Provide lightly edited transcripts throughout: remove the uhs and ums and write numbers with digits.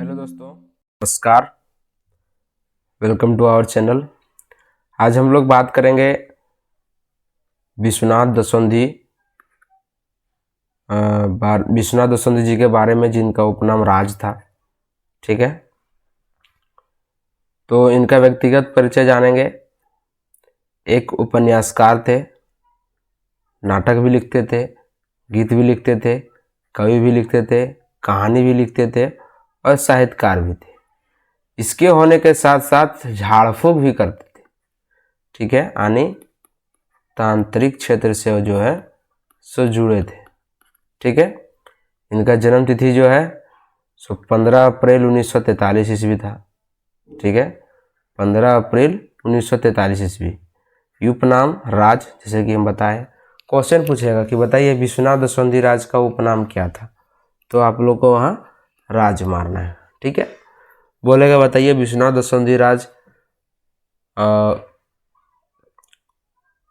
Hello दोस्तों, नमस्कार। Welcome to our channel. आज हम लोग बात करेंगे विश्वनाथ दसोंधी जी के बारे में, जिनका उपनाम राज था। ठीक है, तो इनका व्यक्तिगत परिचय जानेंगे। एक उपन्यासकार थे, नाटक भी लिखते थे, गीत भी लिखते थे, कवि भी लिखते थे, कहानी भी लिखते थे और साहित्यकार भी थे। इसके होने के साथ साथ झाड़ फूक भी करते थे। ठीक है, यानी तांत्रिक क्षेत्र से जो है सो जुड़े थे। ठीक है, इनका जन्म तिथि जो है सो 15 अप्रैल 1943 ईस्वी था। ठीक है, 15 अप्रैल 1943 ईस्वी। उपनाम राज, जैसे कि हम बताएं। क्वेश्चन पूछेगा कि बताइए विश्वनाथ दसोंधी राज का उपनाम क्या था, तो आप लोग को वहाँ राज मारना है। ठीक है, बोलेगा बताइए विश्वनाथ दसोंधी राज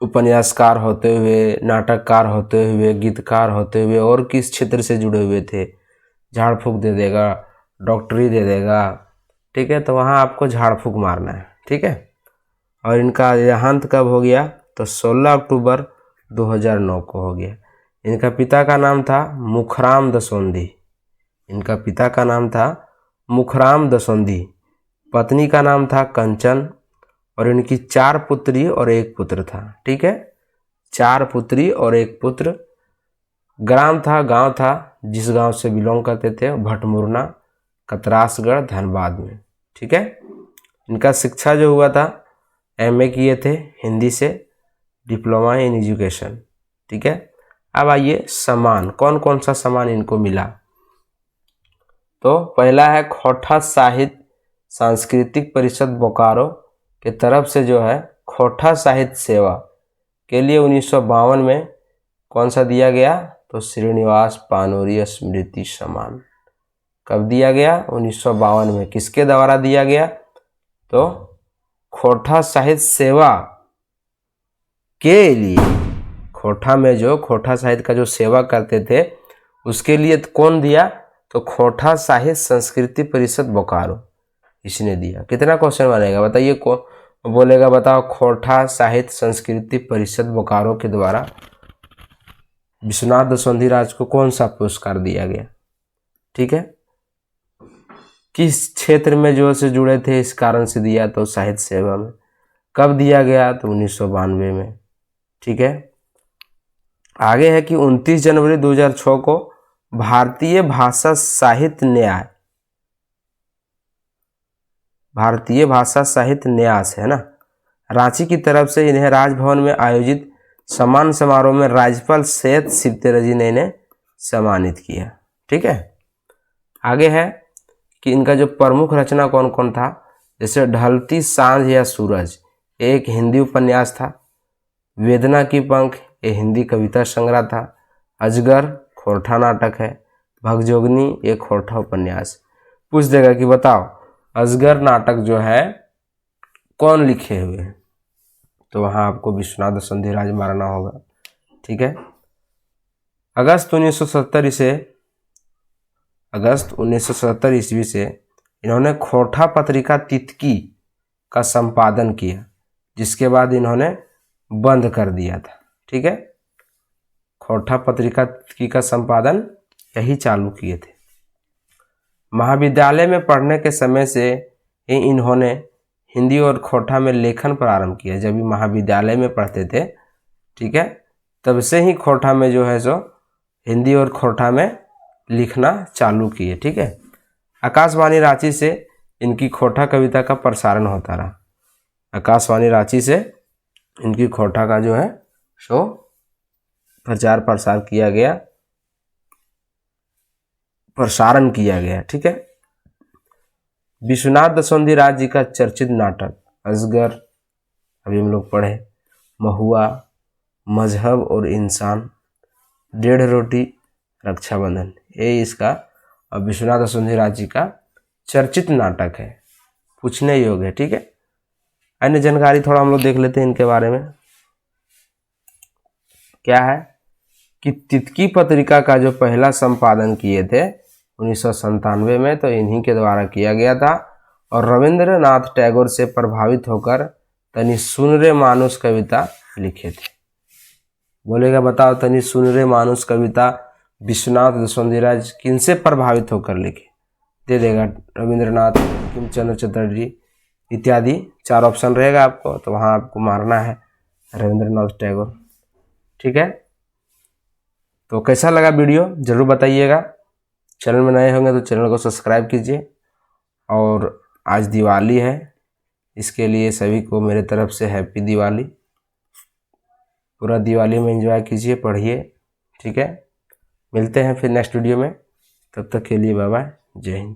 उपन्यासकार होते हुए, नाटककार होते हुए, गीतकार होते हुए और किस क्षेत्र से जुड़े हुए थे। झाड़ फूक दे देगा, डॉक्टरी दे देगा। ठीक है, तो वहाँ आपको झाड़ फूक मारना है। ठीक है, और इनका देहांत कब हो गया, तो 16 अक्टूबर 2009 को हो गया। इनका पिता का नाम था मुखराम दसोंधी। इनका पिता का नाम था मुखराम दसोंधी, पत्नी का नाम था कंचन, और इनकी 4 पुत्री और 1 पुत्र था। ठीक है, 4 पुत्री और 1 पुत्र। गांव था जिस गांव से बिलोंग करते थे, भटमुरना, कतरासगढ़, धनबाद में। ठीक है, इनका शिक्षा जो हुआ था, एमए किए थे हिंदी से, डिप्लोमा इन एजुकेशन। ठीक है, अब आइए सम्मान, कौन कौन सा सम्मान इनको मिला। तो पहला है खोटा साहित्य सांस्कृतिक परिषद बोकारो के तरफ से जो है खोटा साहित्य सेवा के लिए 1952 में कौन सा दिया गया, तो श्रीनिवास पानोरी स्मृति सम्मान। कब दिया गया, 1952 में। किसके द्वारा दिया गया, तो खोटा साहित्य सेवा के लिए। खोटा में जो खोटा साहित्य का जो सेवा करते थे उसके लिए कौन दिया, तो खोटा साहित्य संस्कृति परिषद बोकारो, इसने दिया। कितना क्वेश्चन बनेगा बताइए। कौन बोलेगा, बताओ। खोटा साहित्य संस्कृति परिषद बोकारो के द्वारा विश्वनाथ दसोंधी राज को कौन सा पुरस्कार दिया गया। ठीक है, किस क्षेत्र में जो से जुड़े थे इस कारण से दिया, तो साहित्य सेवा में। कब दिया गया, तो 1992 में। ठीक है, आगे है कि 29 जनवरी 2006 को भारतीय भाषा साहित्य न्यास है ना, रांची की तरफ से इन्हें राजभवन में आयोजित सम्मान समारोह में राज्यपाल सैयद सिबते रजी ने इन्हें सम्मानित किया। ठीक है, आगे है कि इनका जो प्रमुख रचना कौन कौन था, जैसे ढलती सांझ या सूरज, एक हिंदी उपन्यास था। वेदना की पंख, ये हिंदी कविता संग्रह था। अजगर खोरठा नाटक है। भगजोगनी, एक खोरठा उपन्यास। पूछ देगा कि बताओ अजगर नाटक जो है कौन लिखे हुए हैं, तो वहाँ आपको विश्वनाथ दसोंधी राज मारना होगा। ठीक है, अगस्त 1970 ईस्वी से इन्होंने खोरठा पत्रिका तितकी का संपादन किया, जिसके बाद इन्होंने बंद कर दिया था। ठीक है, खोरठा पत्रिका तितकी का संपादन यही चालू किए थे। महाविद्यालय में पढ़ने के समय से ही इन्होंने हिंदी और खोरठा में लेखन प्रारंभ किया। जब भी महाविद्यालय में पढ़ते थे, ठीक है, तब से ही खोरठा में जो है सो हिंदी और खोरठा में लिखना चालू किए। ठीक है, आकाशवाणी रांची से इनकी खोरठा कविता का प्रसारण होता रहा। आकाशवाणी रांची से इनकी खोरठा का जो है सो प्रसारण किया गया। ठीक है, विश्वनाथ दसोंधी राज जी का चर्चित नाटक अजगर, अभी हम लोग पढ़े, महुआ, मजहब और इंसान, डेढ़ रोटी, रक्षाबंधन, ये इसका विश्वनाथ दसोंधी राज जी का चर्चित नाटक है, पूछने योग्य है। ठीक है, अन्य जानकारी थोड़ा हम लोग देख लेते हैं इनके बारे में। क्या है कि तितकी पत्रिका का जो पहला संपादन किए थे 1997 में, तो इन्हीं के द्वारा किया गया था। और रविंद्रनाथ टैगोर से प्रभावित होकर तनि सुन रे मानुष कविता लिखे थे। बोलेगा बताओ, तनि सुन रे मानुष कविता विश्वनाथ दशवंधराज किनसे प्रभावित होकर लिखे? दे देगा रविंद्रनाथ, बंकिम चटर्जी इत्यादि 4 ऑप्शन रहेगा आपको, तो वहाँ आपको मारना है रविंद्रनाथ टैगोर। ठीक है, तो कैसा लगा वीडियो जरूर बताइएगा। चैनल में नए होंगे तो चैनल को सब्सक्राइब कीजिए। और आज दिवाली है, इसके लिए सभी को मेरे तरफ से हैप्पी दिवाली। पूरा दिवाली में एंजॉय कीजिए, पढ़िए। ठीक है, मिलते हैं फिर नेक्स्ट वीडियो में, तब तक के लिए बाय बाय, जय हिंद।